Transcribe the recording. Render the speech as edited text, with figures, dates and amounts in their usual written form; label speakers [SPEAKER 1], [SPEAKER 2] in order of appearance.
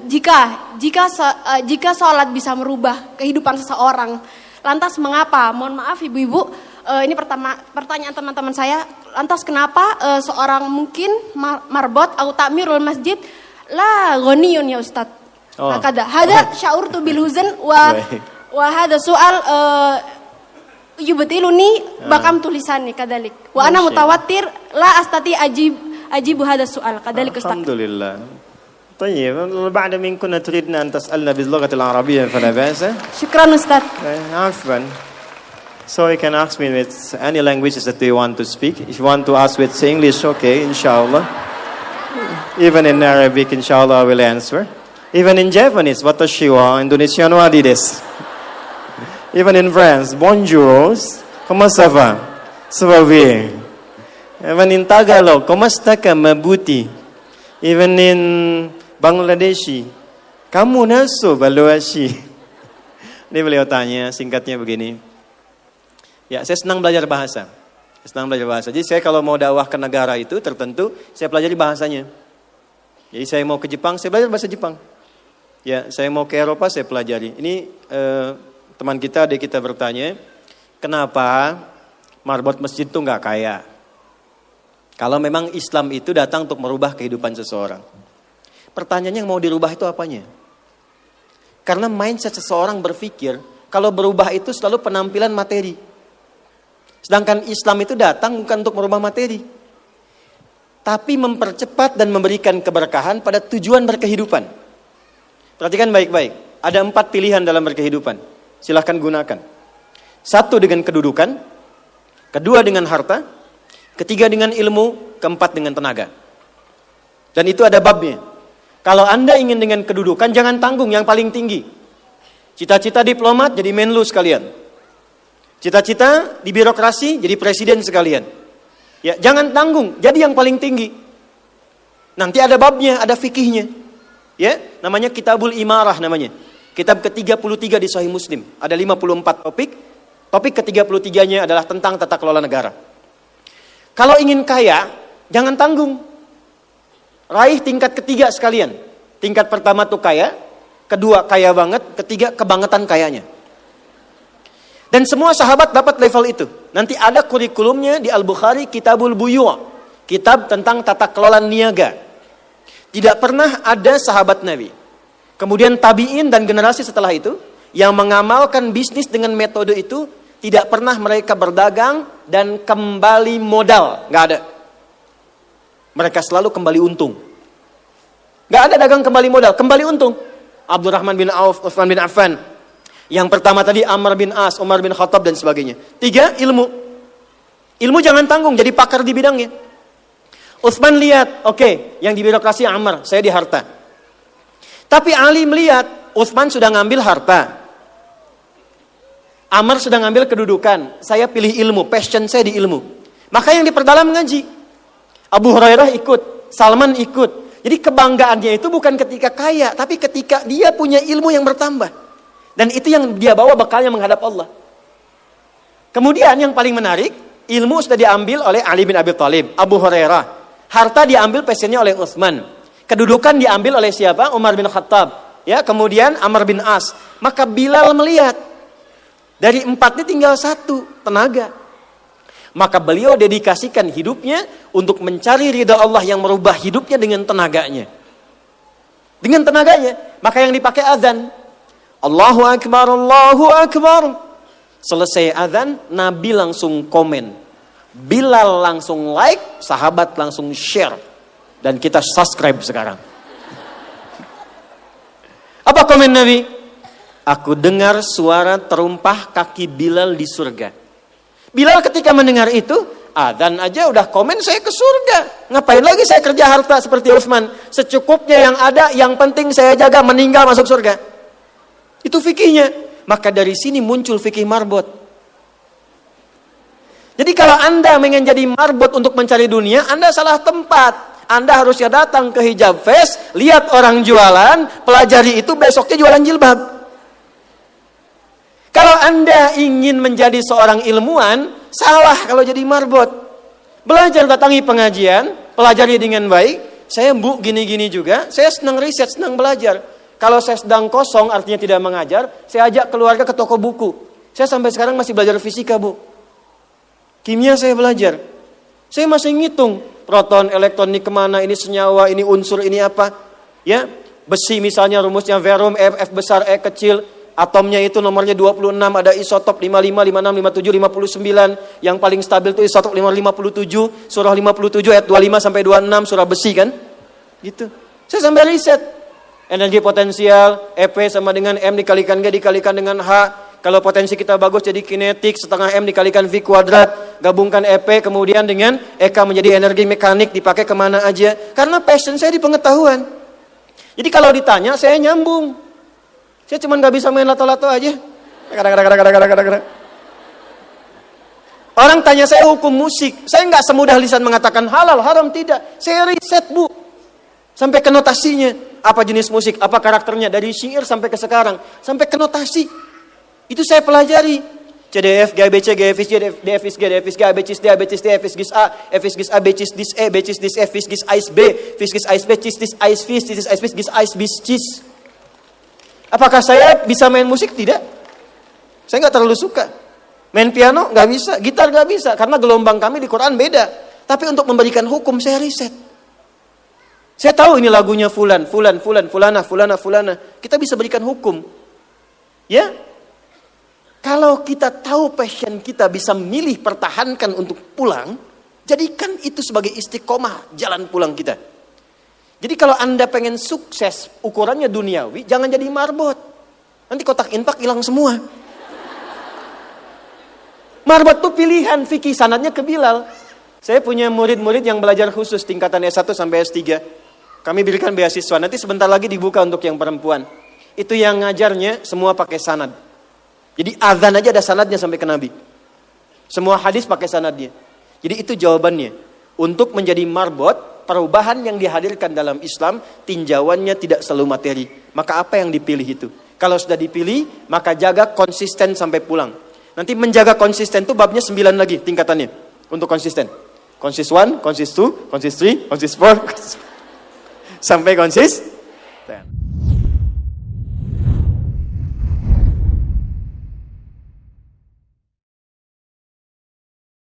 [SPEAKER 1] jika sholat bisa merubah kehidupan seseorang, lantas mengapa? Mohon maaf ibu-ibu, ini pertanyaan teman-teman saya. Lantas kenapa seorang mungkin marbot atau takmirul masjid la ghaniyun ya Ustaz? Hada sya'urtu bil huzn wa hada soal yubtiluni bakam tulisani kadalik. Wa ana mutawatir la astati ajibu hada soal kadalik Ustaz.
[SPEAKER 2] Alhamdulillah. طيب بعد من كنا تريدنا أن تسألنا باللغة العربية فلا بأس.
[SPEAKER 1] شكرا أستاذ.
[SPEAKER 2] عفوا. So you can ask me with any languages that you want to speak. If you want to ask with English, okay, inshallah. Even in Arabic, inshallah, I will answer. Even in Japanese, watashi wa Indonesian wa desu. Even in France, bonjour, comment ça va? Ça va bien. Even in Tagalog, komasta ka mabuti? Even in Bangladeshi, kamu naso baluashi. Ini beliau tanya, singkatnya begini. Ya, saya senang belajar bahasa. Jadi saya kalau mau dakwah ke negara itu tertentu, saya pelajari bahasanya. Jadi saya mau ke Jepang, saya belajar bahasa Jepang. Ya, saya mau ke Eropa, saya pelajari. Ini teman kita, adik kita bertanya, kenapa marbot masjid itu nggak kaya? Kalau memang Islam itu datang untuk merubah kehidupan seseorang. Pertanyaannya yang mau dirubah itu apanya? Karena mindset seseorang berpikir, kalau berubah itu selalu penampilan materi. Sedangkan Islam itu datang bukan untuk merubah materi. Tapi mempercepat dan memberikan keberkahan pada tujuan berkehidupan. Perhatikan baik-baik. Ada 4 pilihan dalam berkehidupan. Silahkan gunakan. 1 dengan kedudukan. 2 dengan harta. 3 dengan ilmu. 4 dengan tenaga. Dan itu ada babnya. Kalau Anda ingin dengan kedudukan, jangan tanggung yang paling tinggi. Cita-cita diplomat, jadi menlu sekalian. Cita-cita di birokrasi, jadi presiden sekalian. Ya, jangan tanggung, jadi yang paling tinggi. Nanti ada babnya, ada fikihnya. Ya, namanya Kitabul Imarah namanya. Kitab ke-33 di Sahih Muslim. Ada 54 topik. Topik ke-33-nya adalah tentang tata kelola negara. Kalau ingin kaya, jangan tanggung. Raih tingkat ketiga sekalian. Tingkat pertama tuh kaya, kedua kaya banget, ketiga kebangetan kayanya. Dan semua sahabat dapat level itu. Nanti ada kurikulumnya di Al-Bukhari, Kitabul Buyu', kitab tentang tata kelola niaga. Tidak pernah ada sahabat Nabi, kemudian tabi'in dan generasi setelah itu yang mengamalkan bisnis dengan metode itu. Tidak pernah mereka berdagang dan kembali modal, nggak ada. Mereka selalu kembali untung. Gak ada dagang kembali modal, kembali untung. Abdurrahman bin Auf, Utsman bin Affan. Yang pertama tadi Amr bin As, Umar bin Khattab dan sebagainya. 3, ilmu. Ilmu jangan tanggung, jadi pakar di bidangnya. Utsman lihat, oke, yang di birokrasi Amr, saya di harta. Tapi Ali melihat, Utsman sudah ngambil harta. Amr sudah ngambil kedudukan, saya pilih ilmu, passion saya di ilmu. Maka yang diperdalam ngaji. Abu Hurairah ikut, Salman ikut. Jadi kebanggaannya itu bukan ketika kaya, tapi ketika dia punya ilmu yang bertambah. Dan itu yang dia bawa bekalnya menghadap Allah. Kemudian yang paling menarik, ilmu sudah diambil oleh Ali bin Abi Thalib, Abu Hurairah. Harta diambil passionnya oleh Utsman. Kedudukan diambil oleh siapa? Umar bin Khattab. Ya, kemudian Amr bin As. Maka Bilal melihat, dari 4 ini tinggal 1, tenaga. Maka beliau dedikasikan hidupnya untuk mencari ridha Allah yang merubah hidupnya dengan tenaganya. Dengan tenaganya. Maka yang dipakai azan. Allahu Akbar, Allahu Akbar. Selesai azan, Nabi langsung komen. Bilal langsung like, sahabat langsung share. Dan kita subscribe sekarang. Apa komen Nabi? Aku dengar suara terumpah kaki Bilal di surga. Bilal ketika mendengar itu, adzan aja udah komen saya ke surga. Ngapain lagi saya kerja harta seperti Utsman? Secukupnya yang ada, yang penting saya jaga, meninggal masuk surga. Itu fikihnya. Maka dari sini muncul fikih marbot. Jadi kalau Anda ingin jadi marbot untuk mencari dunia, Anda salah tempat. Anda harusnya datang ke Hijab Fest, lihat orang jualan, pelajari itu, besoknya jualan jilbab. Kalau Anda ingin menjadi seorang ilmuwan, salah kalau jadi marbot. Belajar, datangi pengajian, pelajari dengan baik,
[SPEAKER 3] Saya Bu gini-gini juga, saya senang riset, senang belajar. Kalau saya sedang kosong artinya tidak mengajar, saya ajak keluarga ke toko buku. Saya sampai sekarang masih belajar fisika Bu. Kimia saya belajar. Saya masih ngitung proton, elektron ini kemana, ini senyawa, ini unsur, ini apa. Ya, besi misalnya rumusnya verum, F besar, E kecil. Atomnya itu nomornya 26, ada isotop 55, 56, 57, 59. Yang paling stabil itu isotop 57, surah 57 ayat 25 sampai 26, surah besi kan. Gitu. Saya sampai riset. Energi potensial, EP sama dengan M dikalikan G dikalikan dengan H. Kalau potensi kita bagus jadi kinetik, setengah M dikalikan V kuadrat. Gabungkan EP kemudian dengan EK menjadi energi mekanik, dipakai kemana aja. Karena passion saya di pengetahuan. Jadi kalau ditanya saya nyambung. Saya cuma gak bisa main lato-lato aja. Orang tanya saya hukum musik. Saya gak semudah lisan mengatakan halal, haram, tidak. Saya riset Bu. Sampai ke notasinya. Apa jenis musik, apa karakternya. Dari syair sampai ke sekarang. Sampai ke notasi. Itu saya pelajari. C, D, F, G, B, C, G, F, G, D, F, G, D, F, G, A, B, C, D, A, B, C, D, F, G, A, F, G, A, B, C, D, E, B, C, D, F, G, A, B, F, G, A, B, C, D, A, B, C, D, A, B, C, D, A, B, apakah saya bisa main musik? Tidak. Saya nggak terlalu suka. Main piano nggak bisa, gitar nggak bisa, karena gelombang kami di Quran beda. Tapi untuk memberikan hukum saya riset. Saya tahu ini lagunya fulan, fulana. Kita bisa berikan hukum. Ya? Kalau kita tahu passion kita bisa milih pertahankan untuk pulang, jadikan itu sebagai istiqomah jalan pulang kita. Jadi kalau Anda pengen sukses, ukurannya duniawi, jangan jadi marbot. Nanti kotak infak hilang semua. Marbot itu pilihan, fikih sanadnya ke Bilal. Saya punya murid-murid yang belajar khusus tingkatan S1 sampai S3. Kami berikan beasiswa, nanti sebentar lagi dibuka untuk yang perempuan. Itu yang ngajarnya semua pakai sanad. Jadi azan aja ada sanadnya sampai ke Nabi. Semua hadis pakai sanadnya. Jadi itu jawabannya. Untuk menjadi marbot, perubahan yang dihadirkan dalam Islam, tinjauannya tidak selalu materi. Maka apa yang dipilih itu? Kalau sudah dipilih, maka jaga konsisten sampai pulang. Nanti menjaga konsisten itu babnya 9 lagi tingkatannya. Untuk konsisten. Konsis 1, konsis 2, konsis 3, konsis 4. Sampai konsis